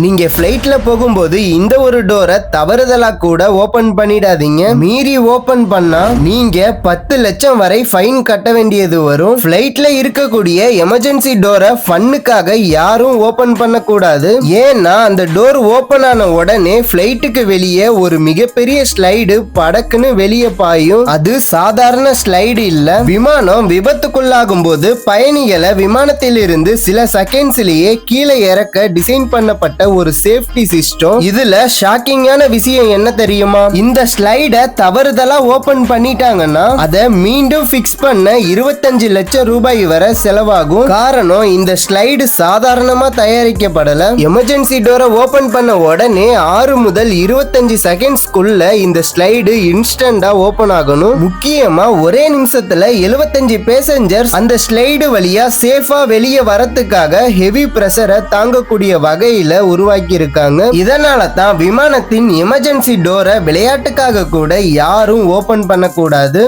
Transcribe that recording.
நீங்க ஃபிளைட்ல போகும்போது இந்த ஒரு டோரை தவறுதலா கூட ஓபன் பண்ணிடாதீங்க. மீறி ஓபன் பண்ணா நீங்க 10 லட்சம் வரை ஃபைன் கட்ட வேண்டியது வரும். ஃபிளைட்ல இருக்கக்கூடிய எமர்ஜென்சி டோரை ஃபன்னுக்காக யாரும் ஓபன் பண்ண கூடாது. ஏன்னா அந்த டோர் ஓபன் ஆன உடனே ஃபிளைட்டுக்கு வெளியே ஒரு மிகப்பெரிய ஸ்லைடு படக்குன்னு வெளியே பாயும். அது சாதாரண ஸ்லைடு இல்ல. விமானம் விபத்துக்குள்ளாகும் போது பயணிகளை விமானத்தில் இருந்து சில செகண்ட்ஸ்லயே கீழே இறக்க டிசைன் பண்ணப்பட்ட ஒரு சேஃப்டி சிஸ்டம். இதுல ஷாக்கிங்கான விஷயம் என்ன தெரியுமா? இந்த ஸ்லைட தவறுதலா ஓபன் பண்ணிட்டாங்கன்னா அதை மீண்டும் பிக்ஸ் பண்ண 25 லட்சம் ரூபாய் வரை செலவாகும். காரணம் இந்த ஸ்லைடு சாதாரணமா தயாரிக்கப்படல. எமர்ஜென்சி டோரை ஓபன் பண்ண உடனே 6 முதல் 25 செகண்ட்ஸ்க்குள்ள இந்த ஸ்லைடு இன்ஸ்டன்டா ஓபன் ஆகணும். முக்கியமா ஒரே நிமிஷத்துல 75 பேசஞ்சர்ஸ் அந்த ஸ்லைடு வழியா சேஃபா வெளியே வரத்துக்காக ஹெவி பிரஷரை தாங்கக்கூடிய வகையில உருவாக்கி இருக்காங்க. இதனால தான் விமானத்தின் எமர்ஜென்சி டோரை விளையாட்டுக்காக கூட யாரும் ஓபன் பண்ண கூடாது.